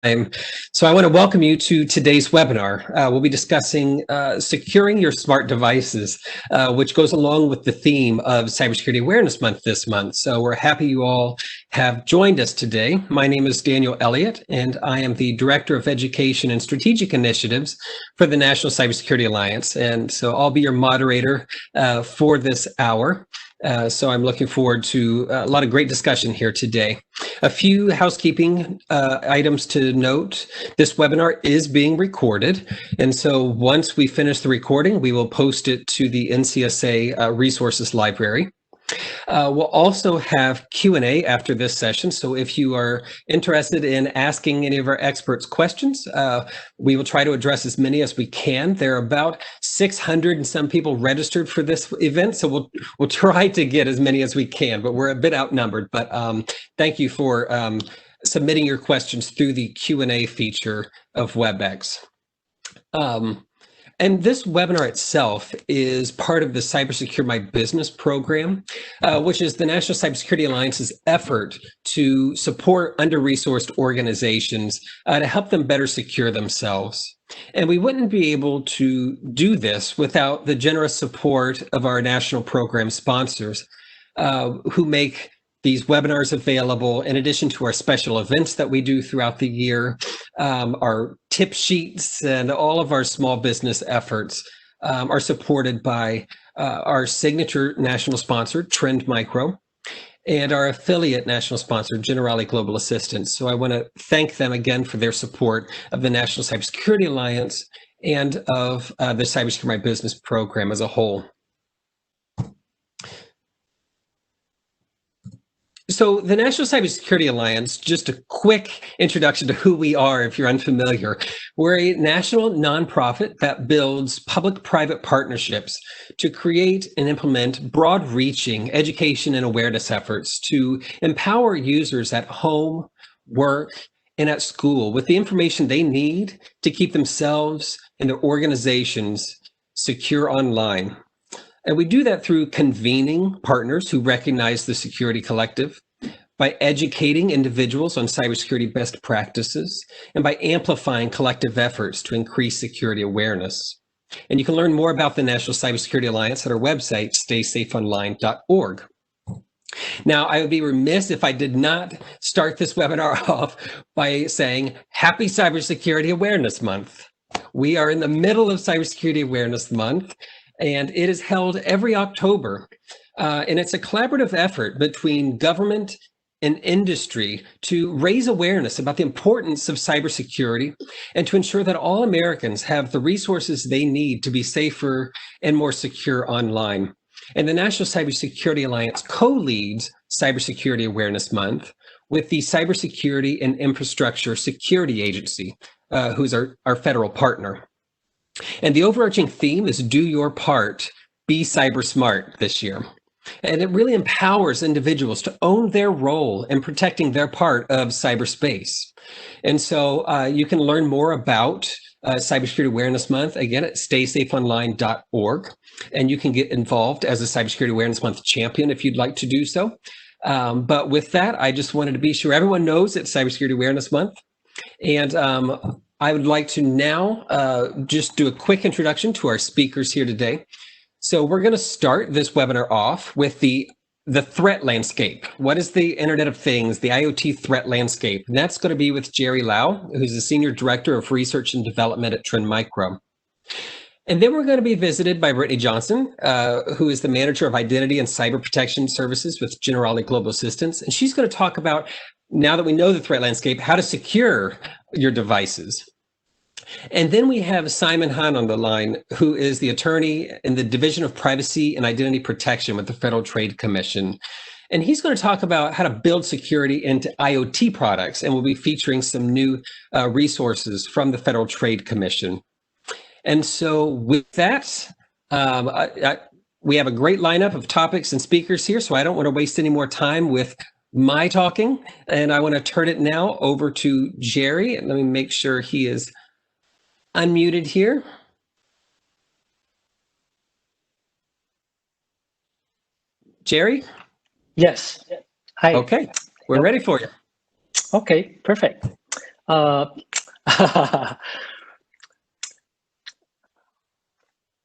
So I want to welcome you to today's webinar. We'll be discussing securing your smart devices, which goes along with the theme of Cybersecurity Awareness Month this month. So we're happy you all have joined us today. My name is Daniel Eliot, and I am the Director of Education and Strategic Initiatives for the National Cybersecurity Alliance. And so I'll be your moderator for this hour. So I'm looking forward to a lot of great discussion here today. A few housekeeping items to note. This webinar is being recorded. And so once we finish the recording, we will post it to the NCSA resources library. We'll also have Q&A after this session. So if you are interested in asking any of our experts questions, we will try to address as many as we can. There are about 600 and some people registered for this event. So we'll try to get as many as we can, but we're a bit outnumbered. But thank you for submitting your questions through the Q&A feature of WebEx. And this webinar itself is part of the Cybersecure My Business program, which is the National Cybersecurity Alliance's effort to support under-resourced organizations to help them better secure themselves. And we wouldn't be able to do this without the generous support of our national program sponsors, who make these webinars available in addition to our special events that we do throughout the year, our tip sheets, and all of our small business efforts are supported by our signature national sponsor, Trend Micro, and our affiliate national sponsor, Generali Global Assistance. So I want to thank them again for their support of the National Cybersecurity Alliance and of the Cybersecure My Business program as a whole. So the National Cybersecurity Alliance, just a quick introduction to who we are if you're unfamiliar. We're a national nonprofit that builds public-private partnerships to create and implement broad-reaching education and awareness efforts to empower users at home, work, and at school with the information they need to keep themselves and their organizations secure online. And we do that through convening partners who recognize the security collective, by educating individuals on cybersecurity best practices, and by amplifying collective efforts to increase security awareness. And you can learn more about the National Cybersecurity Alliance at our website, StaySafeOnline.org. Now, I would be remiss if I did not start this webinar off by saying Happy Cybersecurity Awareness Month. We are in the middle of Cybersecurity Awareness Month, and it is held every October. And it's a collaborative effort between government and industry to raise awareness about the importance of cybersecurity and to ensure that all Americans have the resources they need to be safer and more secure online. And the National Cybersecurity Alliance co-leads Cybersecurity Awareness Month with the Cybersecurity and Infrastructure Security Agency, who's our federal partner. And the overarching theme is Do Your Part, Be Cyber Smart this year. And it really empowers individuals to own their role in protecting their part of cyberspace. And so you can learn more about Cybersecurity Awareness Month, again, at StaySafeOnline.org. And you can get involved as a Cybersecurity Awareness Month champion if you'd like to do so. But with that, I just wanted to be sure everyone knows it's Cybersecurity Awareness Month. And I would like to now just do a quick introduction to our speakers here today. So we're going to start this webinar off with the threat landscape. What is the Internet of Things, the IoT threat landscape? And that's going to be with Jerry Liao, who's the Senior Director of Research and Development at Trend Micro. And then we're going to be visited by Brittani Johnson, who is the Manager of Identity and Cyber Protection Services with Generali Global Assistance. And she's going to talk about, now that we know the threat landscape, how to secure your devices. And then we have Simon Hahn on the line, who is the attorney in the Division of Privacy and Identity Protection with the Federal Trade Commission. And he's going to talk about how to build security into IoT products, and we'll be featuring some new resources from the Federal Trade Commission. And so with that, we have a great lineup of topics and speakers here, so I don't want to waste any more time with my talking. And I want to turn it now over to Jerry. And let me make sure he is unmuted here. Jerry? Yes. Hi. Okay, we're ready for you. Okay, perfect.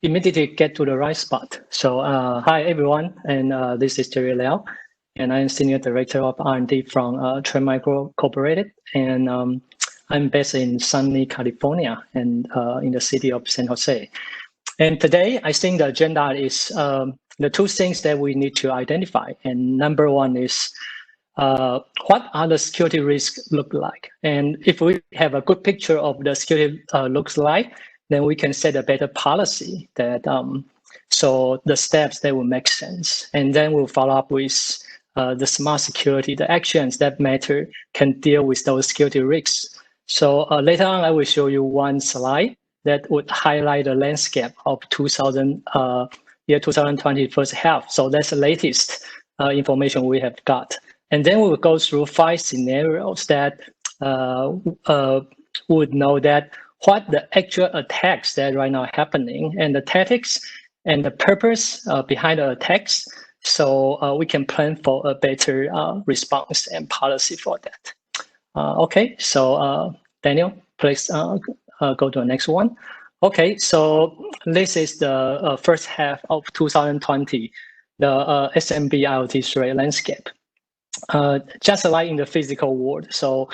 Immediately get to the right spot. So hi everyone, and this is Liao, and I'm Senior Director of R&D from Trend Micro Corporated, and I'm based in sunny California and in the city of San Jose. And today, I think the agenda is the two things that we need to identify. And number one is what are the security risks look like? And if we have a good picture of the security looks like, then we can set a better policy that so the steps that will make sense. And then we'll follow up with the smart security, the actions that matter can deal with those security risks. So later on, I will show you one slide that would highlight the landscape of 2020 first half. So that's the latest information we have got. And then we will go through 5 scenarios that would know that what the actual attacks that right now happening and the tactics and the purpose behind the attacks. So we can plan for a better response and policy for that. Okay, so Daniel, please go to the next one. Okay, so this is the first half of 2020, the SMB IoT threat landscape. Just like in the physical world. So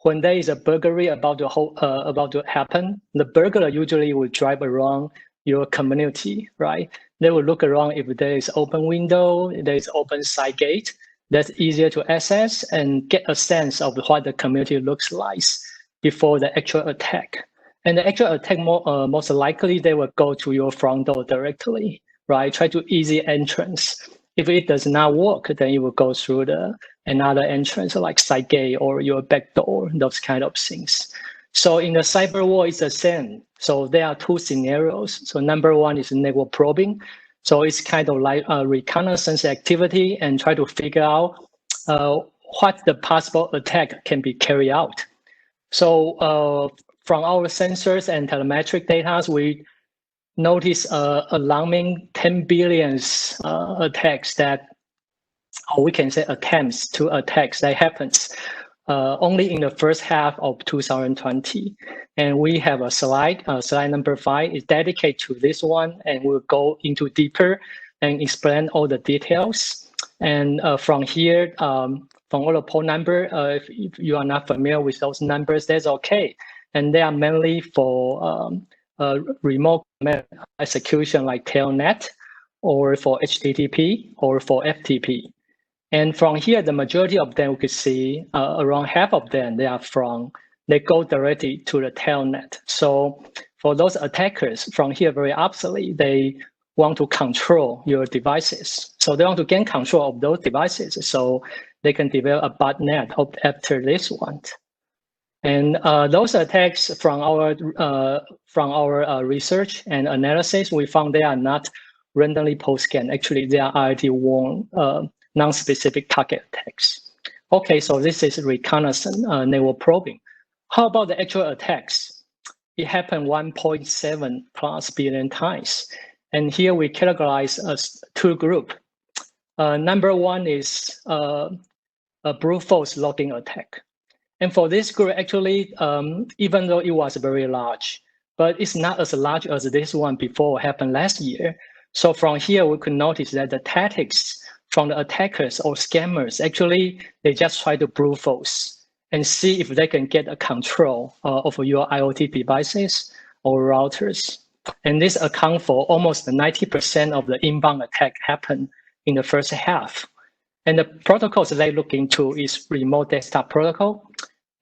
when there is a burglary about to happen, the burglar usually will drive around your community, right? They will look around if there is open window, there is open side gate. That's easier to access and get a sense of what the community looks like before the actual attack. And the actual attack, most likely, they will go to your front door directly, right? Try to easy entrance. If it does not work, then you will go through another entrance like side gate or your back door, those kind of things. So in the cyber war, it's the same. So there are 2 scenarios. So number one is network probing. So it's kind of like a reconnaissance activity and try to figure out what the possible attack can be carried out. So from our sensors and telemetric data, we notice alarming 10 billion attacks that, or we can say attempts to attacks that happens only in the first half of 2020. And we have a slide number 5 is dedicated to this one, and we'll go into deeper and explain all the details. And from here, from all the port number, if you are not familiar with those numbers, that's okay. And they are mainly for remote execution like Telnet, or for HTTP, or for FTP. And from here, the majority of them, we could see around half of them, they go directly to the Telnet. So for those attackers from here, very obviously, they want to control your devices. So they want to gain control of those devices so they can develop a botnet after this one. And those attacks from our research and analysis, we found they are not randomly post-scan. Actually, they are already warned non-specific target attacks. Okay, so this is reconnaissance network probing. How about the actual attacks? It happened 1.7 plus billion times. And here we categorize as 2 groups. Number one is a brute force logging attack. And for this group, actually, even though it was very large, but it's not as large as this one before happened last year. So from here, we could notice that the tactics from the attackers or scammers, actually, they just try to brute force and see if they can get a control of your IoT devices or routers. And this accounts for almost 90% of the inbound attack happened in the first half. And the protocols they look into is remote desktop protocol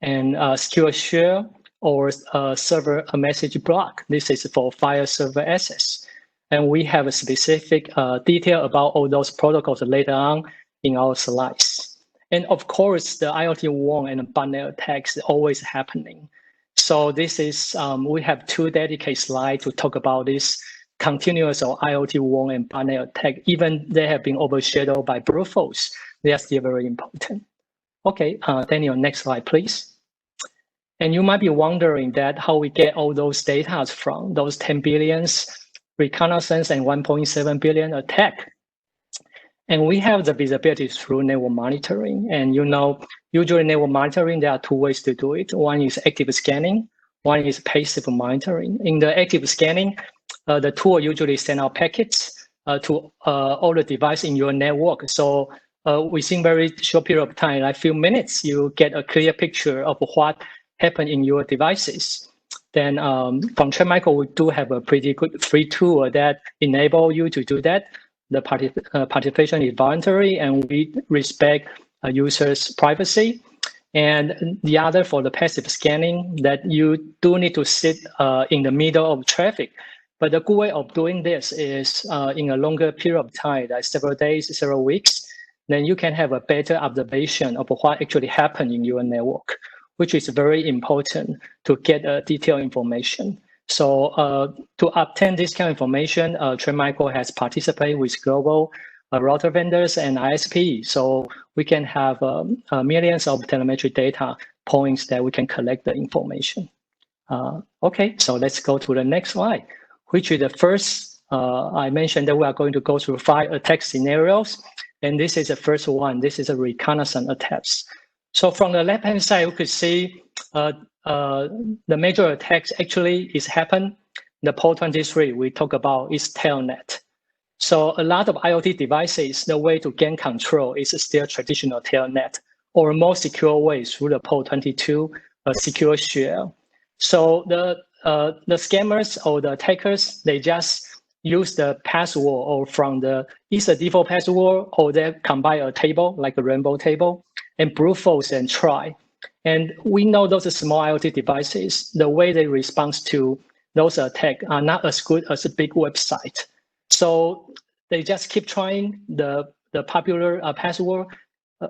and secure share or server message block. This is for file server access. And we have a specific detail about all those protocols later on in our slides. And of course, the IoT worm and botnet attacks are always happening. So this is, we have 2 dedicated slides to talk about this continuous or IoT worm and botnet attack. Even they have been overshadowed by brute force, they are still very important. Okay, Daniel, next slide, please. And you might be wondering that how we get all those data from those 10 billions reconnaissance and 1.7 billion attack. And we have the visibility through network monitoring. And usually network monitoring, there are two ways to do it. One is active scanning, one is passive monitoring. In the active scanning, the tool usually send out packets to all the devices in your network. So within very short period of time, like few minutes, you get a clear picture of what happened in your devices. Then from Trend Micro, we do have a pretty good free tool that enable you to do that. The participation is voluntary, and we respect users' privacy. And the other for the passive scanning, that you do need to sit in the middle of traffic. But the good way of doing this is in a longer period of time, like several days, several weeks, then you can have a better observation of what actually happened in your network, which is very important to get detailed information. So to obtain this kind of information, Trend Micro has participated with global router vendors and ISP. So we can have millions of telemetry data points that we can collect the information. Okay, so let's go to the next slide, which is the first, I mentioned that we are going to go through 5 attack scenarios. And this is the first one. This is a reconnaissance attacks. So from the left-hand side, we could see the major attacks actually is happen. The port 23 we talk about is telnet. So a lot of IoT devices, the way to gain control is still traditional telnet, or a more secure way through the port 22 secure shell. So the scammers or the attackers, they just use the password or from the either default password, or they combine a table like a rainbow table and brute force and try. And we know those small IoT devices, the way they respond to those attacks are not as good as a big website. So they just keep trying the popular password.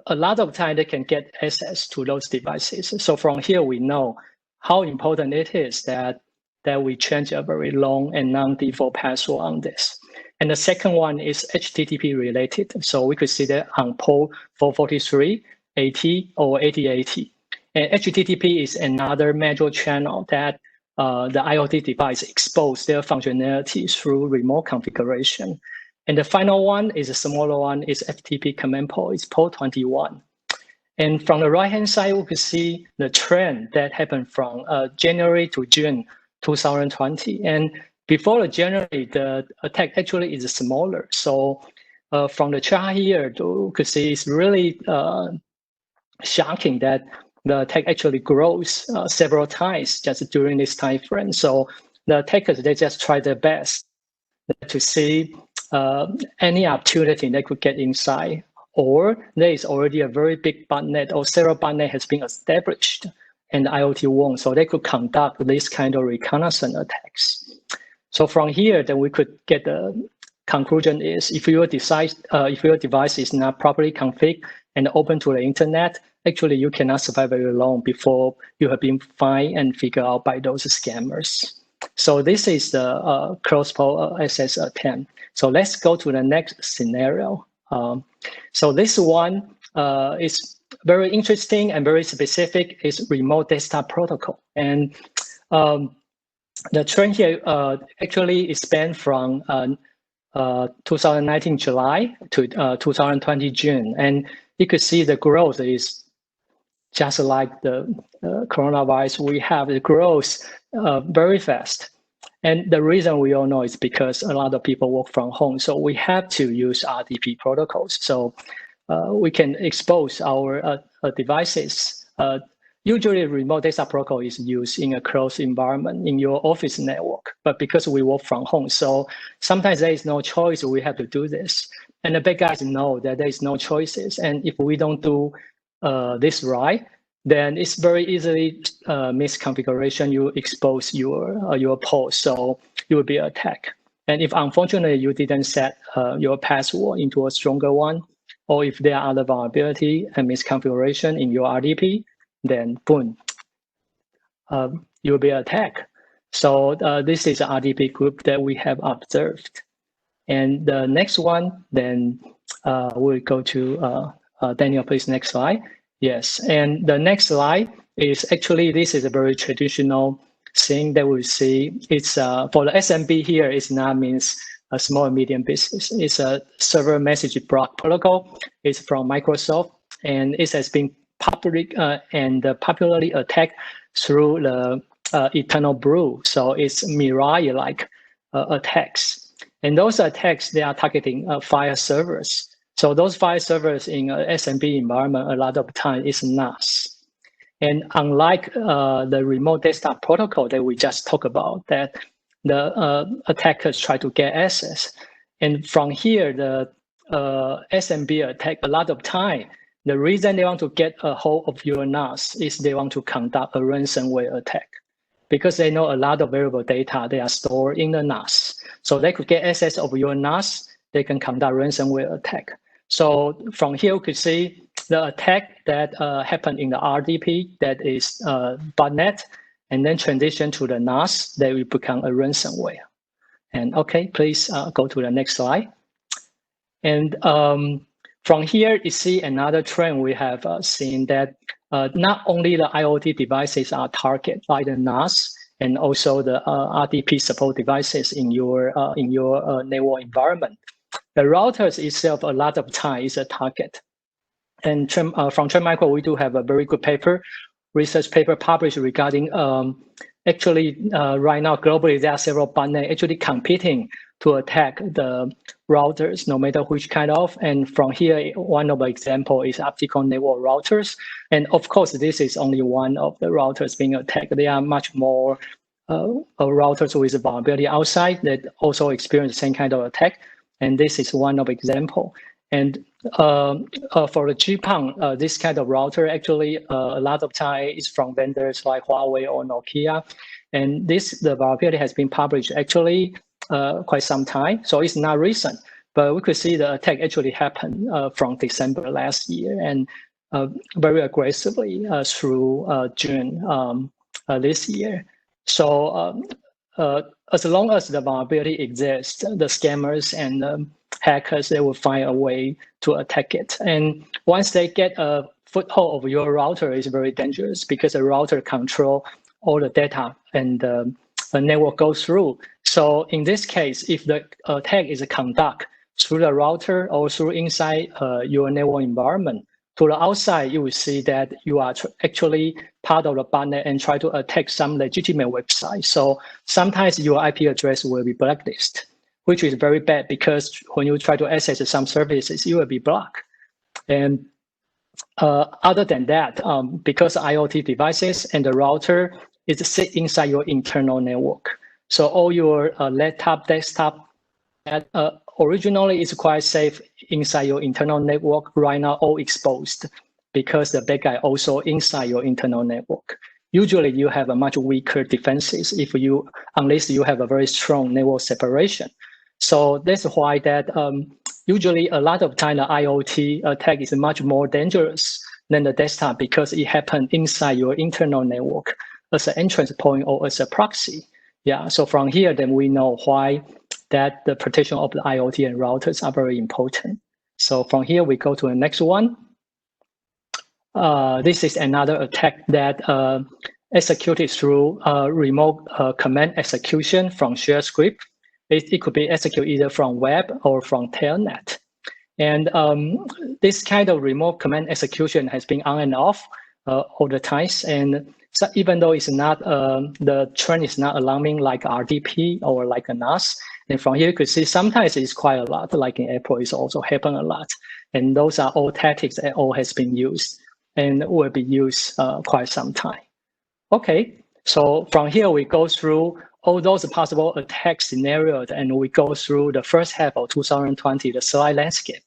A lot of time they can get access to those devices. So from here, we know how important it is that we change a very long and non-default password on this. And the second one is HTTP related. So we could see that on port 443, 80 or 8080. And HTTP is another major channel that the IoT device expose their functionality through remote configuration. And the final one is a smaller one, is FTP command port, it's port 21. And from the right-hand side, we could see the trend that happened from January to June 2020. And before the January, the attack actually is smaller. So from the chart here, you could see it's really shocking that the attack actually grows several times just during this time frame. So the attackers, they just try their best to see any opportunity they could get inside, or there is already a very big botnet or several botnet has been established in the IoT world, so they could conduct this kind of reconnaissance attacks. So from here, then we could get the conclusion is if your device is not properly configured and open to the internet, actually you cannot survive very long before you have been found and figured out by those scammers. So this is the cross-port access attempt. So let's go to the next scenario. So this one is very interesting and very specific. Is remote desktop protocol. And the trend here actually is spanned from 2019 July to 2020 June. And you could see the growth is just like the coronavirus. We have the growth very fast. And the reason we all know is because a lot of people work from home. So we have to use RDP protocols. So we can expose our devices. Usually remote desktop protocol is used in a closed environment in your office network, but because we work from home, so sometimes there is no choice, we have to do this. And the bad guys know that there is no choices. And if we don't do this right, then it's very easily misconfiguration. You expose your port, so you will be attacked. And if unfortunately you didn't set your password into a stronger one, or if there are other vulnerability and misconfiguration in your RDP, then boom, you will be attacked. So this is an RDP group that we have observed. And the next one, then we'll go to Daniel, please, next slide. Yes, and the next slide is actually, this is a very traditional thing that we see. It's for the SMB here, it's not means a small and medium business. It's a server message block protocol. It's from Microsoft, and it has been popularly attacked through the Eternal Brew. So it's Mirai-like attacks. And those attacks, they are targeting file servers. So those file servers in SMB environment, a lot of time is NAS. And unlike the remote desktop protocol that we just talked about, that the attackers try to get access. And from here, the SMB attack, a lot of time, the reason they want to get a hold of your NAS is they want to conduct a ransomware attack, because they know a lot of variable data they are stored in the NAS. So they could get access of your NAS, they can conduct ransomware attack. So from here, we could see the attack that happened in the RDP, that is botnet, and then transition to the NAS, that will become a ransomware. And okay, please go to the next slide. And from here, you see another trend we have seen, that not only the IoT devices are targeted, like the NAS, and also the RDP support devices in your network environment. The routers itself, a lot of time, is a target. And from Trend Micro, we do have a very good research paper published regarding actually right now globally there are several botnets actually competing to attack the routers, no matter which kind of. And from here, one of the example is optical network routers. And of course, this is only one of the routers being attacked. There are much more routers with vulnerability outside that also experience the same kind of attack. And this is one of example. And for the GPON, this kind of router actually a lot of time is from vendors like Huawei or Nokia. And the vulnerability has been published actually quite some time. So it's not recent, but we could see the attack actually happened from December last year, and very aggressively through June this year. So as long as the vulnerability exists, the scammers and hackers, they will find a way to attack it. And once they get a foothold of your router, it's very dangerous, because the router control all the data and the network goes through. So in this case, if the attack is conducted through the router or through inside your network environment, to the outside, you will see that you are actually part of the botnet and try to attack some legitimate website. So sometimes your IP address will be blacklisted, which is very bad, because when you try to access some services, you will be blocked. And other than that, because IoT devices and the router is sit inside your internal network. So all your laptop, desktop, originally is quite safe inside your internal network. Right now, all exposed, because the bad guy also inside your internal network. Usually, you have a much weaker defenses unless you have a very strong network separation. So that's why that usually a lot of time the IoT attack is much more dangerous than the desktop, because it happened inside your internal network as an entrance point or as a proxy. Yeah. So from here, then we know why that the protection of the IoT and routers are very important. So from here, we go to the next one. This is another attack that executed through remote command execution from share script. It could be executed either from web or from telnet. And this kind of remote command execution has been on and off all the times. And so even though it's not, the trend is not alarming like RDP or like a NAS, and from here you could see sometimes it's quite a lot, like in April, it's also happened a lot. And those are all tactics that all has been used and will be used quite some time. Okay, so from here we go through all those possible attack scenarios, and we go through the first half of 2020, the slide landscape.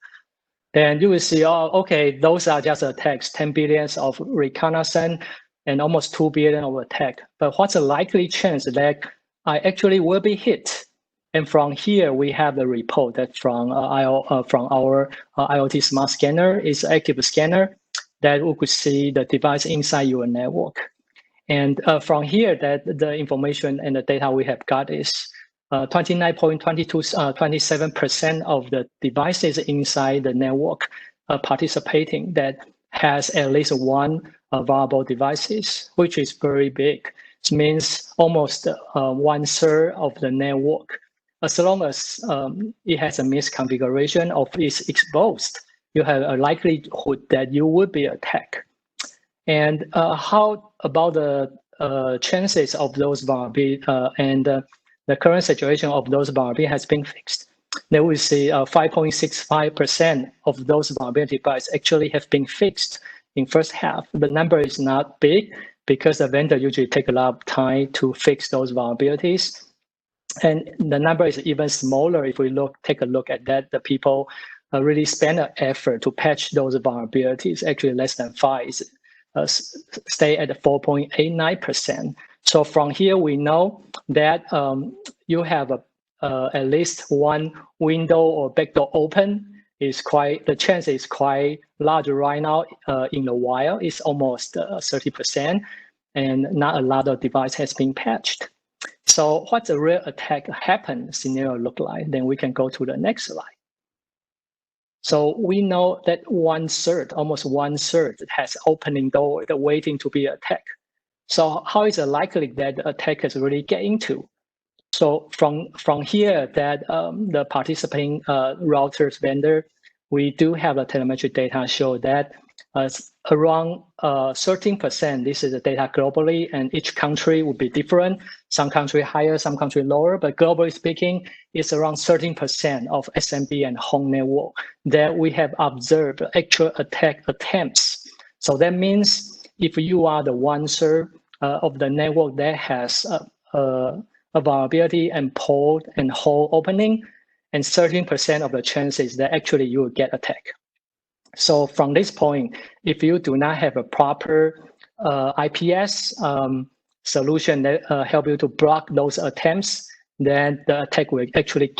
Then you will see, oh, okay, those are just attacks, 10 billion of reconnaissance and almost 2 billion of attack. But what's the likely chance that I actually will be hit? And from here, we have the report that from our IoT smart scanner is active scanner that we could see the device inside your network. And from here, that the information and the data we have got is 27% of the devices inside the network participating that has at least one vulnerable devices, which is very big. It means almost 1/3 of the network as long as it has a misconfiguration or is exposed, you have a likelihood that you would be attacked. And how about the chances of those vulnerabilities and the current situation of those vulnerabilities has been fixed? Then we see 5.65% of those vulnerability devices actually have been fixed in first half. The number is not big because the vendor usually take a lot of time to fix those vulnerabilities. And the number is even smaller if we take a look at that. The people really spend an effort to patch those vulnerabilities. Actually, less than 5 stay at 4.89%. So from here, we know that you have at least one window or backdoor open. The chance is quite large right now. In the wild, it's almost 30%, and not a lot of device has been patched. So what's a real attack happen scenario look like? Then we can go to the next slide. So we know that almost one third has opening door waiting to be attacked. So how is it likely that the attackers really get into? So from here that the participating routers vendor, we do have a telemetry data show that around 13%, this is the data globally, and each country would be different. Some country higher, some country lower, but globally speaking, it's around 13% of SMB and home network that we have observed actual attack attempts. So that means if you are the one third of the network that has a vulnerability and port and hole opening, and 13% of the chances that actually you will get attacked. So from this point, if you do not have a proper IPS solution that help you to block those attempts, then the attack will actually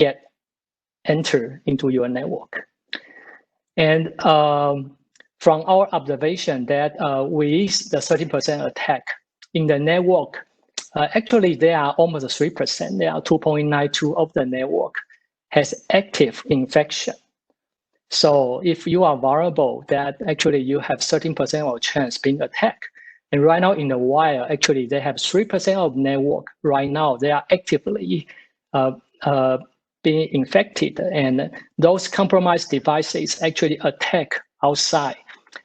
enter into your network. And from our observation that with the 30% attack in the network, actually they are almost 3%. They are 2.92 of the network has active infection. So if you are vulnerable, that actually you have 13% of chance being attacked. And right now in the wild, actually they have 3% of network right now. They are actively being infected, and those compromised devices actually attack outside.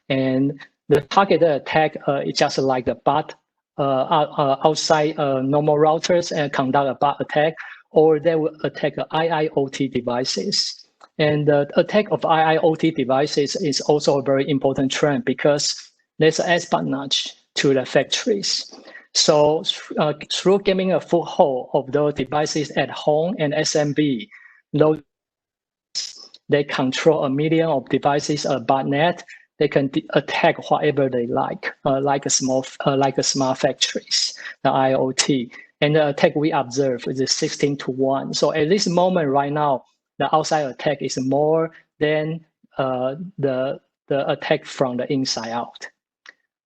And the targeted attack is just like the bot outside normal routers and conduct a bot attack, or they will attack IIoT devices. And the attack of IIoT devices is also a very important trend because there's an espionage to the factories. So through giving a foothold of those devices at home and SMB, they control 1 million of devices botnet. They can attack whatever they like a smart factories, the IoT. And the attack we observe is 16-1. So at this moment right now, the outside attack is more than the attack from the inside out.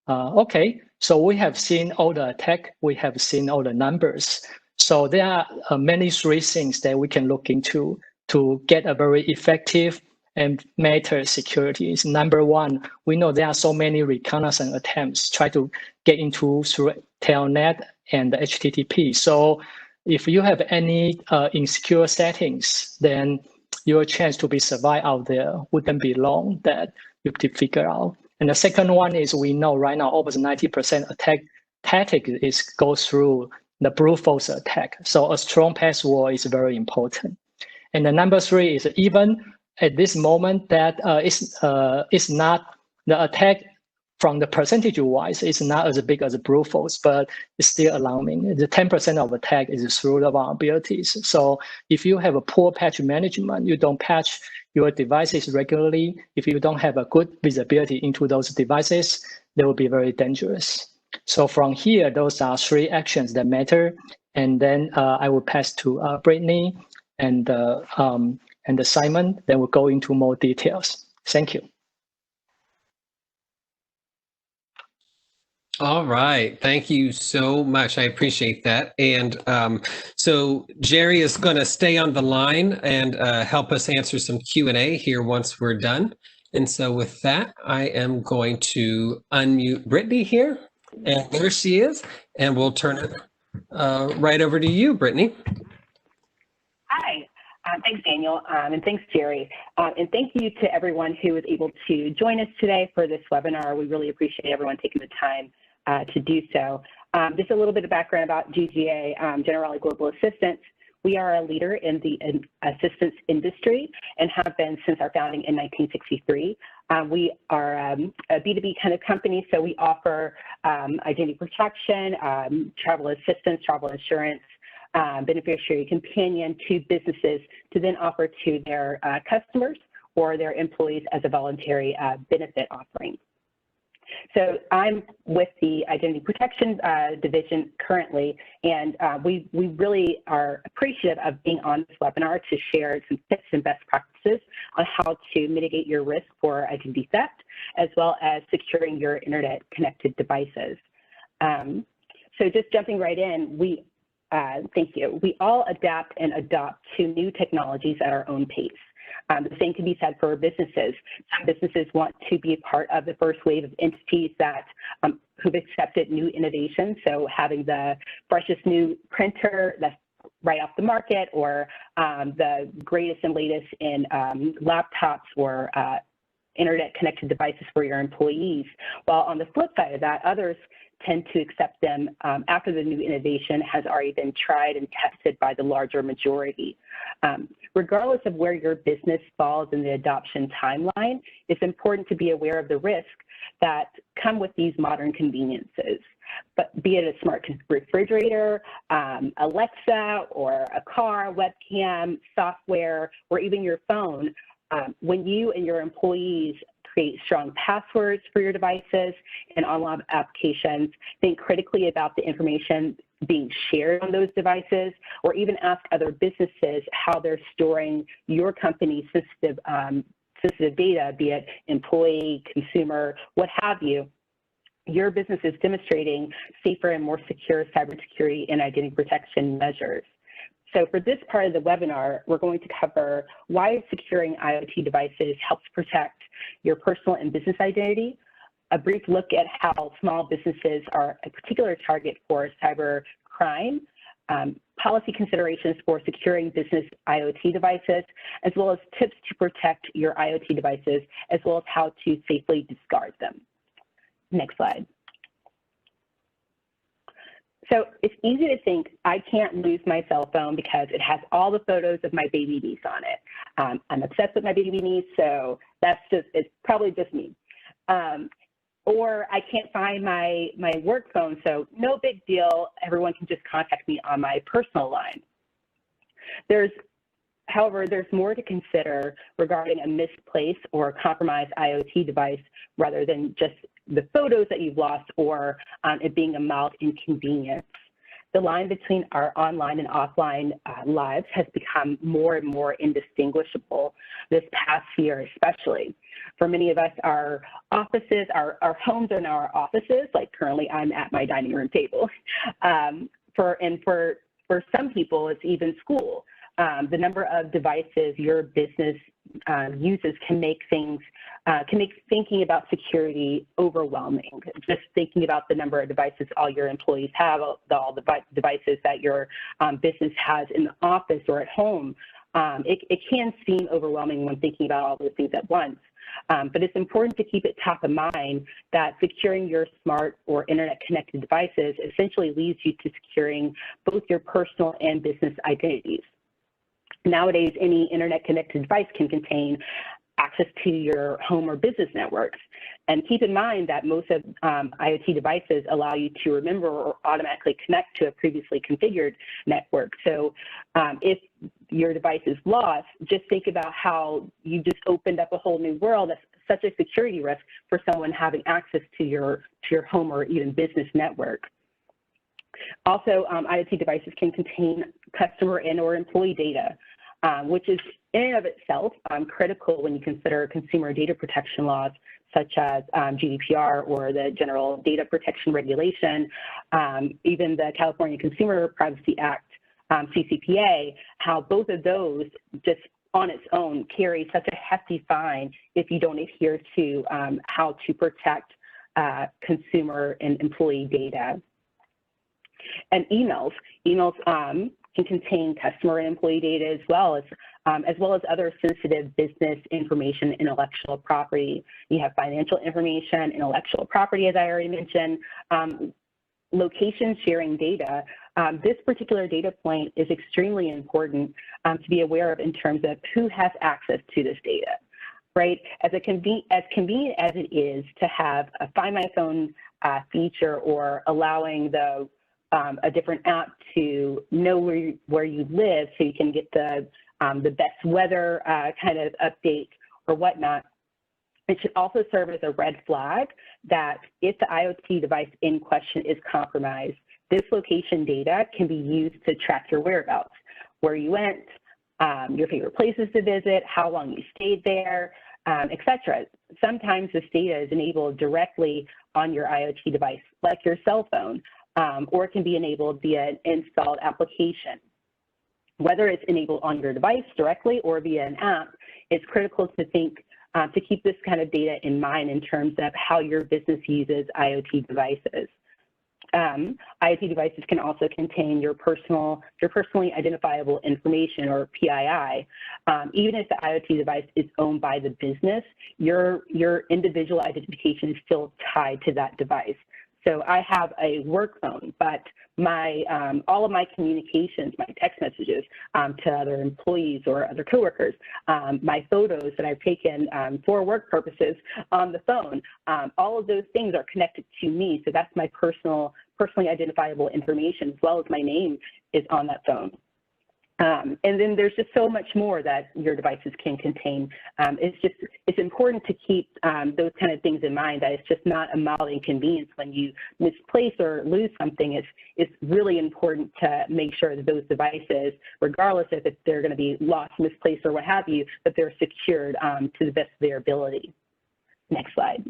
Okay, so we have seen all the attack, we have seen all the numbers. So there are many 3 things that we can look into to get a very effective and matter security. Number 1, we know there are so many reconnaissance attempts try to get into through telnet and the HTTP. So if you have any insecure settings, then your chance to be survived out there wouldn't be long that you could figure out. And the second one is we know right now almost 90% attack tactic goes through the brute force attack. So a strong password is very important. And the number 3 is even at this moment that it's not the attack from the percentage wise, it's not as big as a brute force, but it's still alarming. The 10% of attack is through the vulnerabilities. So if you have a poor patch management, you don't patch your devices regularly, if you don't have a good visibility into those devices, they will be very dangerous. So from here, those are 3 actions that matter. And then I will pass to Brittani and Simon, then we'll go into more details. Thank you. All right. Thank you so much. I appreciate that. And so Jerry is going to stay on the line and help us answer some Q&A here once we're done. And so with that, I am going to unmute Brittani here. And there she is. And we'll turn it right over to you, Brittani. Hi. Thanks, Daniel, and thanks, Jerry. And thank you to everyone who was able to join us today for this webinar. We really appreciate everyone taking the time to do so. Just a little bit of background about GGA, Generali Global Assistance. We are a leader in the assistance industry and have been since our founding in 1963. We are a B2B kind of company, so we offer identity protection, travel assistance, travel insurance, beneficiary companion to businesses to then offer to their customers or their employees as a voluntary benefit offering. So I'm with the Identity Protection Division currently, and we really are appreciative of being on this webinar to share some tips and best practices on how to mitigate your risk for identity theft, as well as securing your internet-connected devices. So just jumping right in, thank you. We all adapt and adopt to new technologies at our own pace. The same can be said for businesses. Some businesses want to be a part of the first wave of entities that who've accepted new innovation. So having the freshest new printer that's right off the market, or the greatest and latest in laptops or internet connected devices for your employees. While on the flip side of that, others tend to accept them after the new innovation has already been tried and tested by the larger majority. Regardless of where your business falls in the adoption timeline, it's important to be aware of the risks that come with these modern conveniences. But be it a smart refrigerator, Alexa, or a car, webcam, software, or even your phone, when you and your employees create strong passwords for your devices and online applications, think critically about the information being shared on those devices, or even ask other businesses how they're storing your company's sensitive data, be it employee, consumer, what have you. Your business is demonstrating safer and more secure cybersecurity and identity protection measures. So for this part of the webinar, we're going to cover why securing IoT devices helps protect your personal and business identity, a brief look at how small businesses are a particular target for cyber crime, policy considerations for securing business IoT devices, as well as tips to protect your IoT devices, as well as how to safely discard them. Next slide. So it's easy to think I can't lose my cell phone because it has all the photos of my baby niece on it. I'm obsessed with my baby niece, so it's probably just me. Or I can't find my work phone, so no big deal. Everyone can just contact me on my personal line. However, there's more to consider regarding a misplaced or compromised IoT device rather than just the photos that you've lost or it being a mild inconvenience. The line between our online and offline lives has become more and more indistinguishable this past year, especially. For many of us, our offices, our homes are now our offices, like currently I'm at my dining room table. For some people, it's even school. The number of devices your business uses can make thinking about security overwhelming. Just thinking about the number of devices all your employees have, all the devices that your business has in the office or at home, it can seem overwhelming when thinking about all those things at once. But it's important to keep it top of mind that securing your smart or internet-connected devices essentially leads you to securing both your personal and business identities. Nowadays, any internet-connected device can contain access to your home or business networks. And keep in mind that most of IoT devices allow you to remember or automatically connect to a previously configured network. So if your device is lost, just think about how you just opened up a whole new world. That's such a security risk for someone having access to your home or even business network. Also, IoT devices can contain customer and or employee data, which is in and of itself critical when you consider consumer data protection laws such as GDPR or the General Data Protection Regulation, even the California Consumer Privacy Act, CCPA, how both of those just on its own carry such a hefty fine if you don't adhere to how to protect consumer and employee data. And emails can contain customer and employee data as well as other sensitive business information, intellectual property. You have financial information, intellectual property, as I already mentioned, location sharing data. This particular data point is extremely important to be aware of in terms of who has access to this data, right? As convenient as it is to have a Find My Phone feature or allowing a different app to know where you live so you can get the best weather kind of update or whatnot, it should also serve as a red flag that if the IoT device in question is compromised, this location data can be used to track your whereabouts, where you went, your favorite places to visit, how long you stayed there, etc. Sometimes this data is enabled directly on your IoT device, like your cell phone, or it can be enabled via an installed application. Whether it's enabled on your device directly or via an app, it's critical to think to keep this kind of data in mind in terms of how your business uses IoT devices. IoT devices can also contain your personally identifiable information, or PII. Even if the IoT device is owned by the business, your individual identification is still tied to that device. So I have a work phone, but all of my communications, my text messages to other employees or other coworkers, my photos that I've taken for work purposes on the phone, all of those things are connected to me. So that's my personally identifiable information, as well as my name is on that phone. And then there's just so much more that your devices can contain. It's important to keep those kind of things in mind, that it's just not a mild inconvenience when you misplace or lose something. It's really important to make sure that those devices, regardless if they're going to be lost, misplaced, or what have you, that they're secured to the best of their ability. Next slide.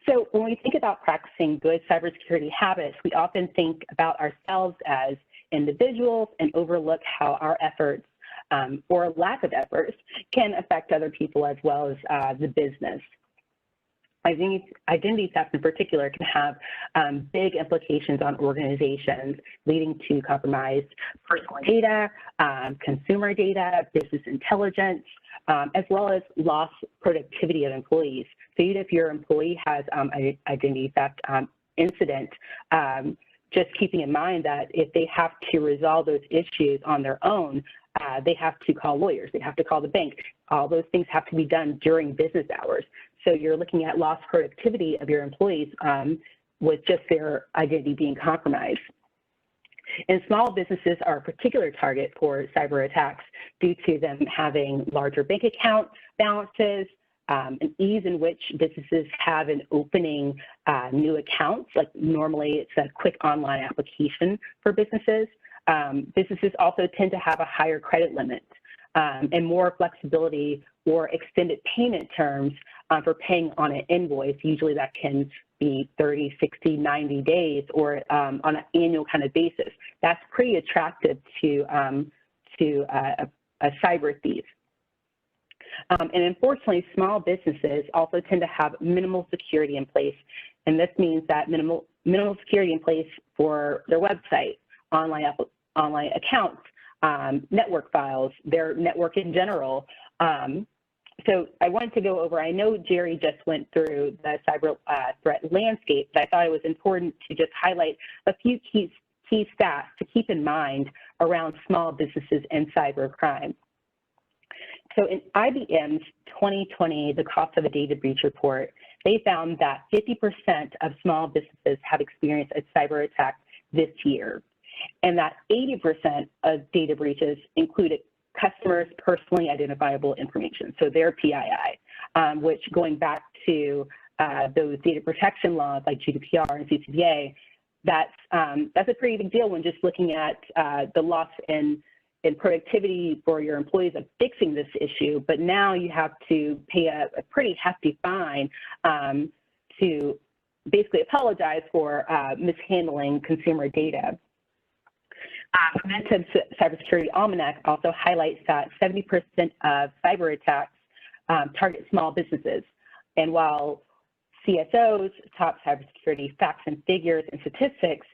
So when we think about practicing good cybersecurity habits, we often think about ourselves as individuals and overlook how our efforts or lack of efforts can affect other people as well as the business. Identity theft in particular can have big implications on organizations, leading to compromised personal data, consumer data, business intelligence, as well as lost productivity of employees. So even if your employee has an identity theft incident, just keeping in mind that if they have to resolve those issues on their own, they have to call lawyers, they have to call the bank. All those things have to be done during business hours. So you're looking at lost productivity of your employees with just their identity being compromised. And small businesses are a particular target for cyber attacks due to them having larger bank account balances, an ease in which businesses have in opening new accounts. Like normally it's a quick online application for businesses. Businesses also tend to have a higher credit limit and more flexibility or extended payment terms for paying on an invoice. Usually that can be 30, 60, 90 days, or on an annual kind of basis. That's pretty attractive to a cyber thief. And unfortunately, small businesses also tend to have minimal security in place. And this means that minimal security in place for their website, online accounts, network files, their network in general. So I wanted to go over, I know Jerry just went through the cyber threat landscape, but I thought it was important to just highlight a few key stats to keep in mind around small businesses and cyber crime. So in IBM's 2020, the Cost of a Data Breach report, they found that 50% of small businesses have experienced a cyber attack this year, and that 80% of data breaches included customers' personally identifiable information, so their PII, which, going back to those data protection laws like GDPR and CCPA, that's a pretty big deal when just looking at the loss in productivity for your employees of fixing this issue, but now you have to pay a pretty hefty fine to basically apologize for mishandling consumer data. Preventive Cybersecurity Almanac also highlights that 70% of cyber attacks target small businesses. And while CSOs, top cybersecurity facts and figures and statistics,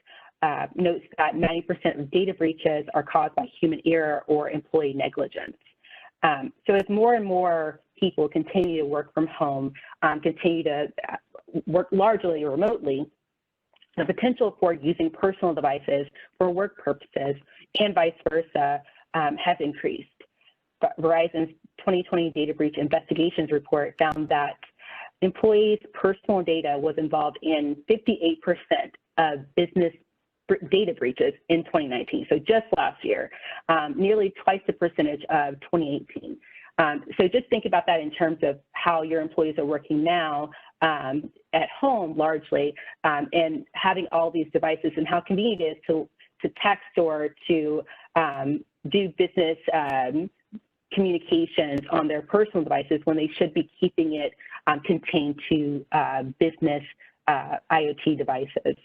notes that 90% of data breaches are caused by human error or employee negligence. So as more and more people continue to work from home, continue to work largely remotely, the potential for using personal devices for work purposes and vice versa has increased. Verizon's 2020 data breach investigations report found that employees' personal data was involved in 58% of business data breaches in 2019, so just last year, nearly twice the percentage of 2018. So just think about that in terms of how your employees are working now at home largely, and having all these devices and how convenient it is to text or to do business communications on their personal devices when they should be keeping it contained to business IoT devices.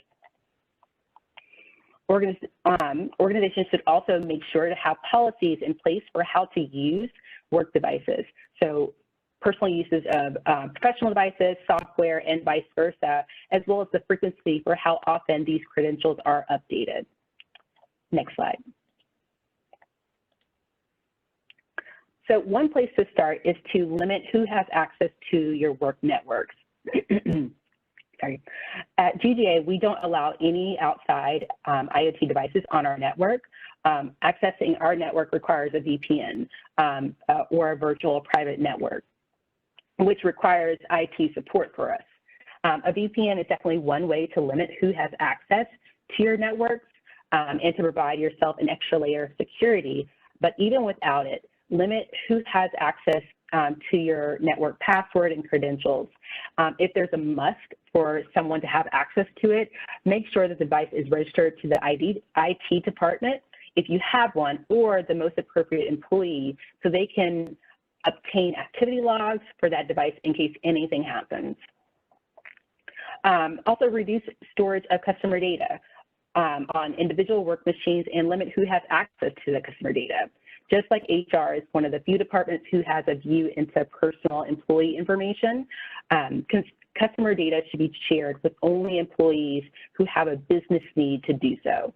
Organizations should also make sure to have policies in place for how to use work devices. So personal uses of professional devices, software, and vice versa, as well as the frequency for how often these credentials are updated. Next slide. So one place to start is to limit who has access to your work networks. Sorry. At GGA, we don't allow any outside IoT devices on our network. Accessing our network requires a VPN or a virtual private network, which requires IT support for us. A VPN is definitely one way to limit who has access to your networks and to provide yourself an extra layer of security. But even without it, limit who has access to your network password and credentials. If there's a must for someone to have access to it, make sure that the device is registered to the IT department, if you have one, or the most appropriate employee, so they can obtain activity logs for that device in case anything happens. Also reduce storage of customer data on individual work machines and limit who has access to the customer data. Just like HR is one of the few departments who has a view into personal employee information, customer data should be shared with only employees who have a business need to do so.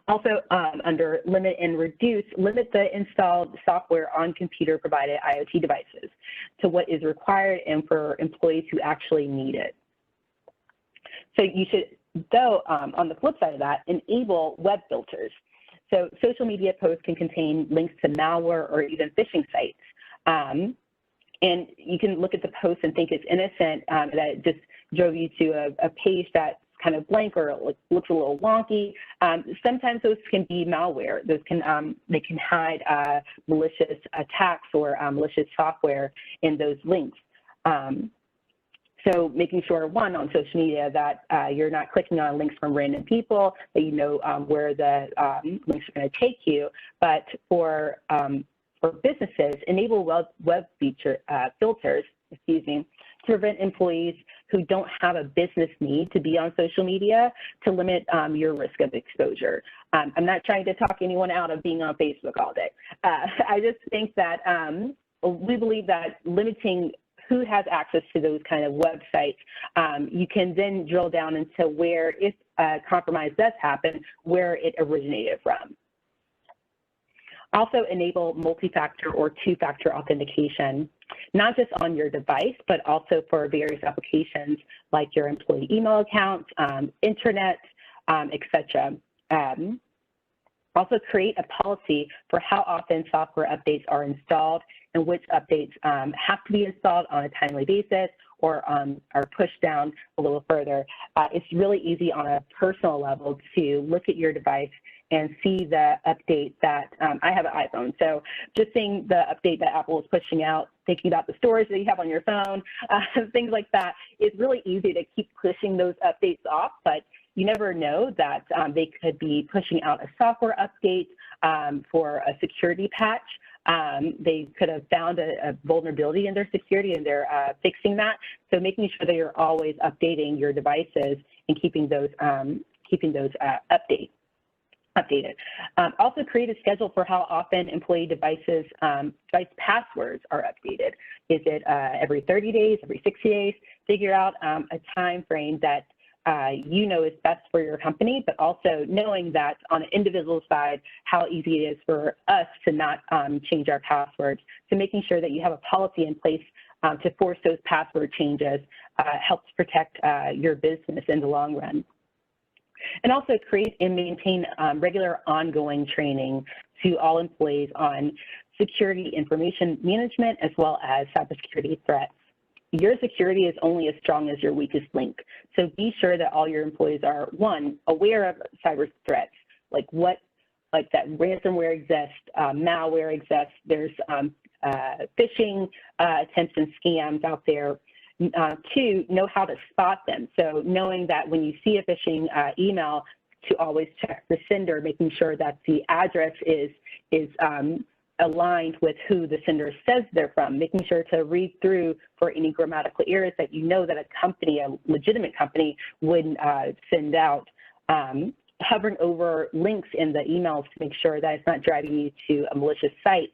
Also, under limit and reduce, limit the installed software on computer-provided IoT devices to what is required and for employees who actually need it. So you should, though, on the flip side of that, enable web filters. So social media posts can contain links to malware or even phishing sites. And you can look at the post and think it's innocent, that it just drove you to a page that's kind of blank or looks a little wonky. Sometimes those can be malware. Those can they can hide malicious attacks or malicious software in those links. So making sure, one, on social media that you're not clicking on links from random people, that you know where the links are going to take you. But for businesses, enable web feature filters, to prevent employees who don't have a business need to be on social media to limit your risk of exposure. I'm not trying to talk anyone out of being on Facebook all day. I just think that we believe that limiting who has access to those kind of websites, you can then drill down into where, if compromise does happen, where it originated from. Also enable multi-factor or two-factor authentication, not just on your device, but also for various applications like your employee email accounts, internet, etc. Also create a policy for how often software updates are installed and which updates have to be installed on a timely basis or are pushed down a little further. It's really easy on a personal level to look at your device and see the update that, I have an iPhone, so just seeing the update that Apple is pushing out, thinking about the storage that you have on your phone, things like that, it's really easy to keep pushing those updates off, but you never know that they could be pushing out a software update for a security patch. They could have found a vulnerability in their security and they're fixing that. So making sure that you're always updating your devices and keeping those updated. Also create a schedule for how often employee device passwords are updated. Is it every 30 days, every 60 days? Figure out a time frame that you know is best for your company, but also knowing that on an individual side, how easy it is for us to not change our passwords. So making sure that you have a policy in place to force those password changes helps protect your business in the long run. And also create and maintain regular ongoing training to all employees on security information management as well as cybersecurity threats. Your security is only as strong as your weakest link. So be sure that all your employees are, one, aware of cyber threats, like that ransomware exists, malware exists, there's phishing attempts and scams out there. Two, know how to spot them. So knowing that when you see a phishing email, to always check the sender, making sure that the address is aligned with who the sender says they're from, making sure to read through for any grammatical errors that you know that a company, a legitimate company, would send out. Hovering over links in the emails to make sure that it's not driving you to a malicious site.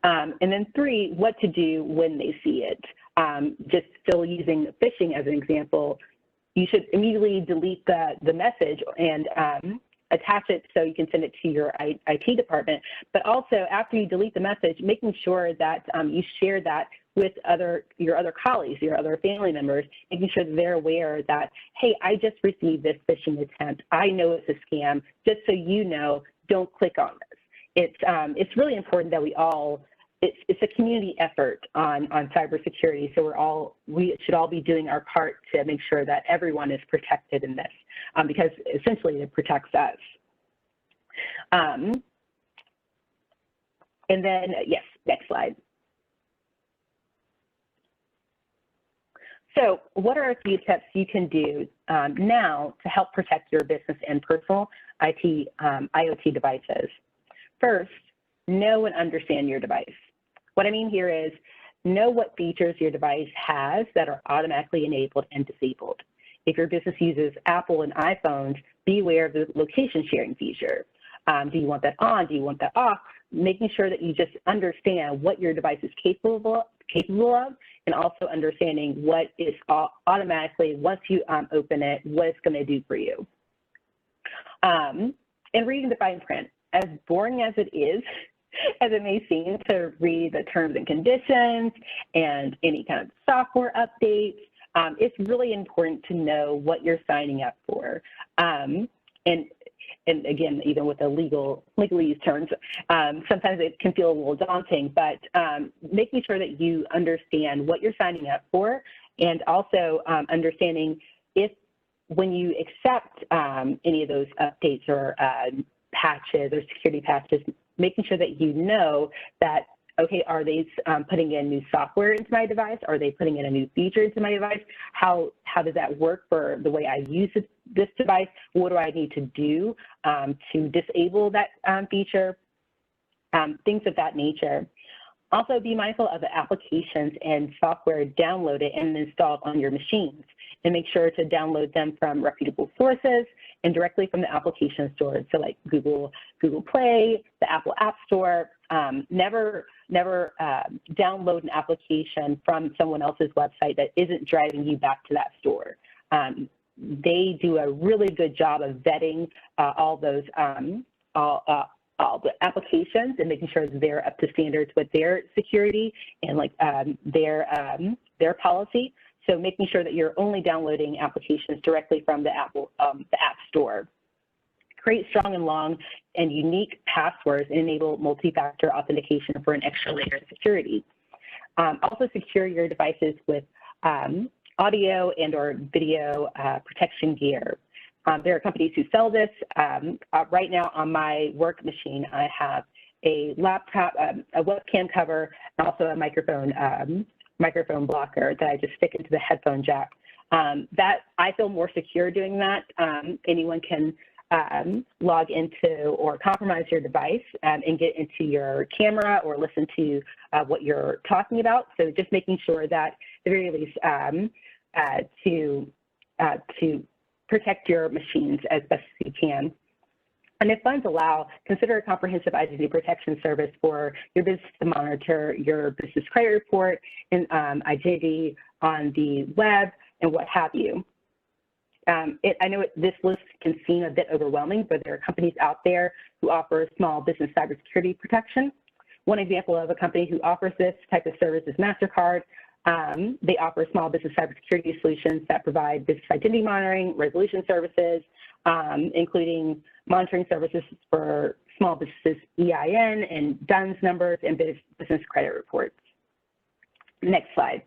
And then three, what to do when they see it. Just still using phishing as an example, you should immediately delete the message and attach it so you can send it to your IT department. But also, after you delete the message, making sure that you share that with your other colleagues, your other family members, making sure that they're aware that, hey, I just received this phishing attempt. I know it's a scam. Just so you know, don't click on this. It's really important that we all, it's a community effort on cybersecurity. So we should all be doing our part to make sure that everyone is protected in this, because essentially it protects us. And then, yes, next slide. So what are a few tips you can do now to help protect your business and personal IoT devices? First, know and understand your device. What I mean here is know what features your device has that are automatically enabled and disabled. If your business uses Apple and iPhones, be aware of the location sharing feature. Do you want that on? Do you want that off? Making sure that you just understand what your device is capable of, and also understanding what is automatically, once you open it, what it's going to do for you. And reading the fine print. As boring as it is, as it may seem, to read the terms and conditions and any kind of software updates, it's really important to know what you're signing up for. And again, even with the legalese terms, sometimes it can feel a little daunting, but making sure that you understand what you're signing up for, and also understanding when you accept any of those updates or patches or security patches, making sure that you know that, okay, are they putting in new software into my device? Are they putting in a new feature into my device? How does that work for the way I use this device? What do I need to do to disable that feature? Things of that nature. Also, be mindful of the applications and software downloaded and installed on your machines, and make sure to download them from reputable sources and directly from the application store. So like Google Play, the Apple App Store. Never download an application from someone else's website that isn't driving you back to that store. They do a really good job of vetting all the applications and making sure that they're up to standards with their security and like their policy. So making sure that you're only downloading applications directly from the App Store. Create strong and long and unique passwords and enable multi-factor authentication for an extra layer of security. Also secure your devices with audio and or video protection gear. There are companies who sell this. Right now on my work machine, I have a laptop, a webcam cover, and also a microphone blocker that I just stick into the headphone jack. That I feel more secure doing that. Anyone can log into or compromise your device and get into your camera or listen to what you're talking about. So just making sure that at the very least to protect your machines as best as you can. And if funds allow, consider a comprehensive identity protection service for your business to monitor your business credit report and identity on the web and what have you. I know this list can seem a bit overwhelming, but there are companies out there who offer small business cybersecurity protection. One example of a company who offers this type of service is MasterCard. They offer small business cybersecurity solutions that provide business identity monitoring, resolution services, including monitoring services for small businesses EIN and DUNS numbers and business credit reports. Next slide.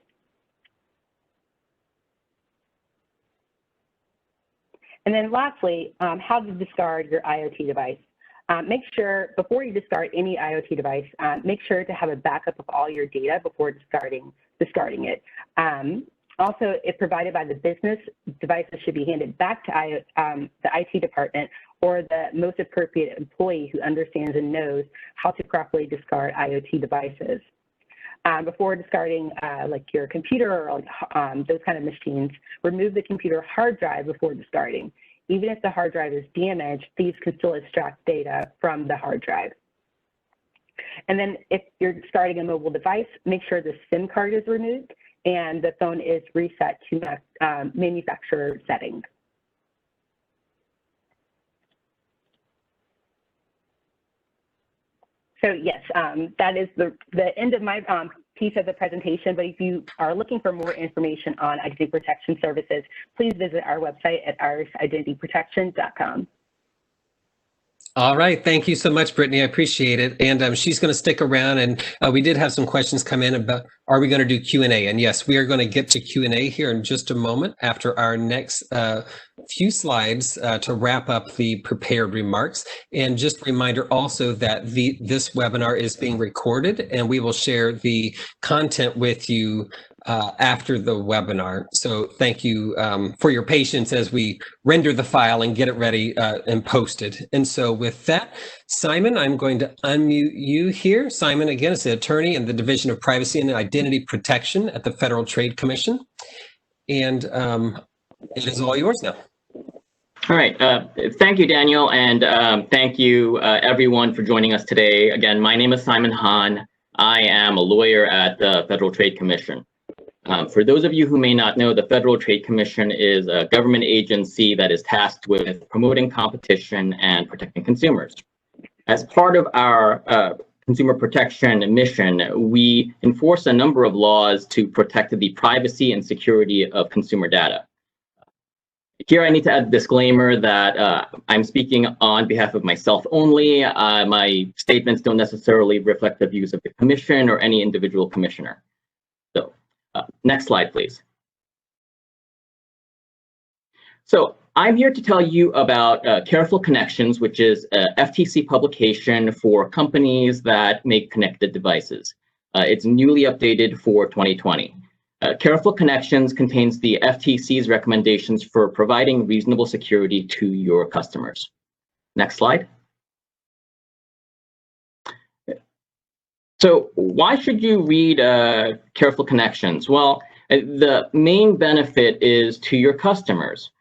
And then lastly, how to discard your IoT device. Make sure, before you discard any IoT device, make sure to have a backup of all your data before discarding it. Also, if provided by the business, devices should be handed back to the IT department or the most appropriate employee who understands and knows how to properly discard IoT devices. Before discarding like your computer or those kind of machines, remove the computer hard drive before discarding. Even if the hard drive is damaged, thieves can still extract data from the hard drive. And then if you're discarding a mobile device, make sure the SIM card is removed and the phone is reset to manufacturer settings. So yes, that is the end of my piece of the presentation, but if you are looking for more information on identity protection services, please visit our website at irisidentityprotection.com. All right. Thank you so much, Brittany. I appreciate it. And she's going to stick around. And we did have some questions come in about, are we going to do Q&A? And yes, we are going to get to Q&A here in just a moment after our next few slides to wrap up the prepared remarks. And just a reminder also that this webinar is being recorded and we will share the content with you after the webinar. So thank you for your patience as we render the file and get it ready and posted. And so with that, Simon, I'm going to unmute you here. Simon, again, is the attorney in the Division of Privacy and Identity Protection at the Federal Trade Commission. And it is all yours now. All right. Thank you, Daniel. And thank you, everyone, for joining us today. Again, my name is Simon Hahn. I am a lawyer at the Federal Trade Commission. For those of you who may not know, the Federal Trade Commission is a government agency that is tasked with promoting competition and protecting consumers. As part of our consumer protection mission, we enforce a number of laws to protect the privacy and security of consumer data. Here I need to add a disclaimer that I'm speaking on behalf of myself only. My statements don't necessarily reflect the views of the Commission or any individual commissioner. So next slide, please. So I'm here to tell you about Careful Connections, which is a FTC publication for companies that make connected devices. It's newly updated for 2020. Careful Connections contains the FTC's recommendations for providing reasonable security to your customers. Next slide. So why should you read Careful Connections? Well, the main benefit is to your customers.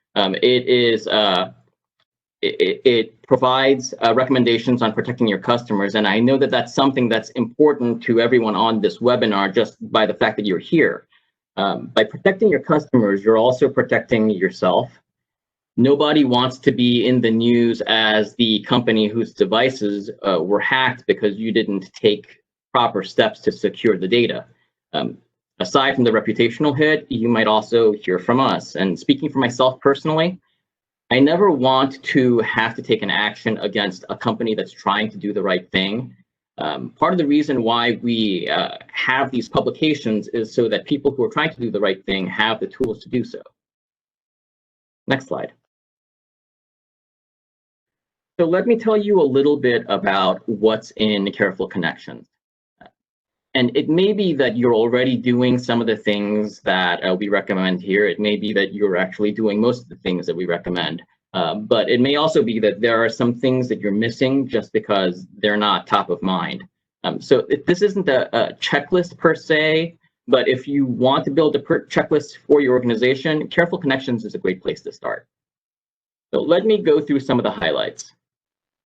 It provides recommendations on protecting your customers, and I know that that's something that's important to everyone on this webinar just by the fact that you're here. By protecting your customers, you're also protecting yourself. Nobody wants to be in the news as the company whose devices were hacked because you didn't take proper steps to secure the data. Aside from the reputational hit, you might also hear from us. And speaking for myself personally, I never want to have to take an action against a company that's trying to do the right thing. Part of the reason why we have these publications is so that people who are trying to do the right thing have the tools to do so. Next slide. So let me tell you a little bit about what's in Careful Connections. And it may be that you're already doing some of the things that we recommend here. It may be that you're actually doing most of the things that we recommend. But it may also be that there are some things that you're missing just because they're not top of mind. So this isn't a checklist per se, but if you want to build a checklist for your organization, Careful Connections is a great place to start. So let me go through some of the highlights.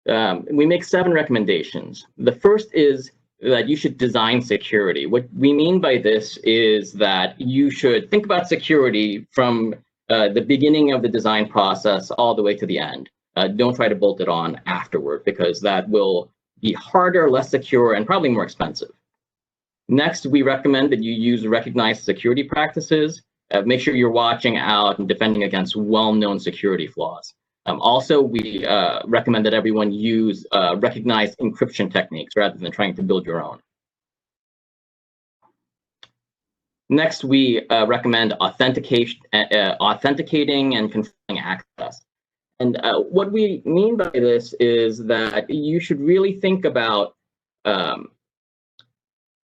We make 7 recommendations. The first is that you should design security. What we mean by this is that you should think about security from the beginning of the design process all the way to the end. Don't try to bolt it on afterward, because that will be harder, less secure, and probably more expensive. Next, we recommend that you use recognized security practices. Make sure you're watching out and defending against well-known security flaws. Also, we recommend that everyone use recognized encryption techniques rather than trying to build your own. Next, we recommend authenticating and confirming access. And what we mean by this is that you should really think about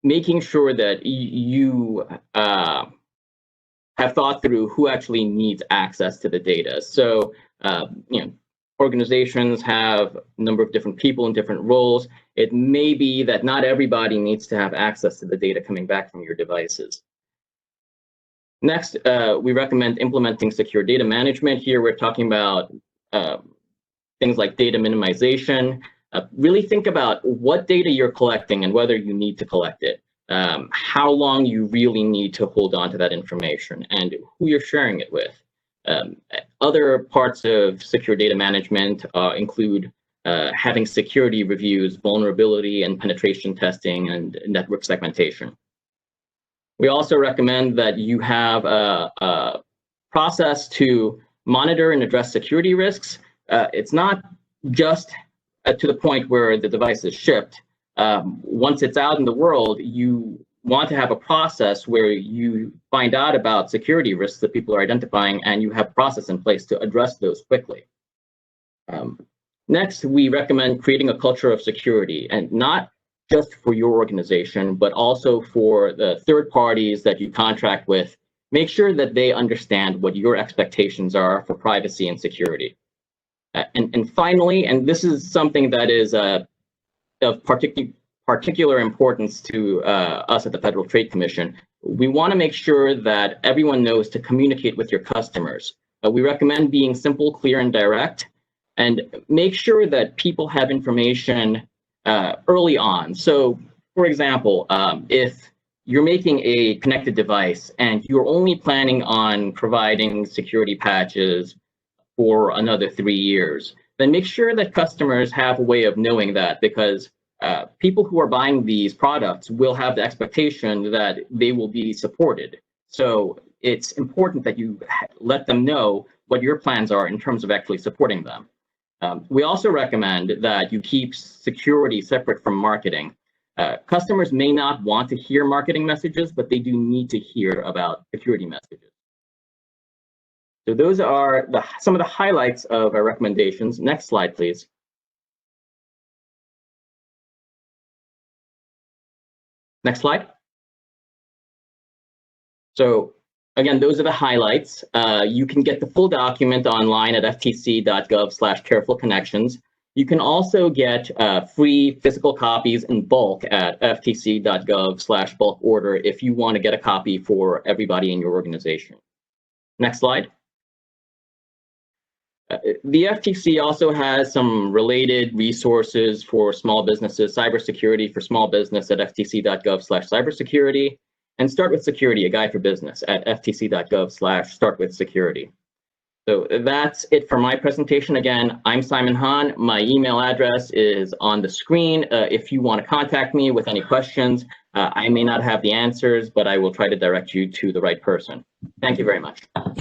making sure that you have thought through who actually needs access to the data. So, organizations have a number of different people in different roles. It may be that not everybody needs to have access to the data coming back from your devices. Next, we recommend implementing secure data management. Here, we're talking about things like data minimization. Really think about what data you're collecting and whether you need to collect it, how long you really need to hold on to that information, and who you're sharing it with. Other parts of secure data management include having security reviews, vulnerability and penetration testing, and network segmentation. We also recommend that you have a process to monitor and address security risks. It's not just to the point where the device is shipped. Once it's out in the world, you want to have a process where you find out about security risks that people are identifying, and you have a process in place to address those quickly. Next, we recommend creating a culture of security, and not just for your organization, but also for the third parties that you contract with. Make sure that they understand what your expectations are for privacy and security. And finally, and this is something that is of particular importance to us at the Federal Trade Commission, we want to make sure that everyone knows to communicate with your customers. We recommend being simple, clear, and direct, and make sure that people have information early on. So, for example, if you're making a connected device and you're only planning on providing security patches for another 3 years, then make sure that customers have a way of knowing that, because people who are buying these products will have the expectation that they will be supported. So it's important that you let them know what your plans are in terms of actually supporting them. We also recommend that you keep security separate from marketing. Customers may not want to hear marketing messages, but they do need to hear about security messages. So those are some of the highlights of our recommendations. Next slide, please. Next slide. So again, those are the highlights. You can get the full document online at ftc.gov/carefulconnections. You can also get free physical copies in bulk at ftc.gov/bulk order if you want to get a copy for everybody in your organization. Next slide. The FTC also has some related resources for small businesses, cybersecurity for small business at ftc.gov/cybersecurity, and Start with Security, a guide for business at ftc.gov/startwithsecurity. So that's it for my presentation. Again, I'm Simon Han. My email address is on the screen. If you want to contact me with any questions, I may not have the answers, but I will try to direct you to the right person. Thank you very much.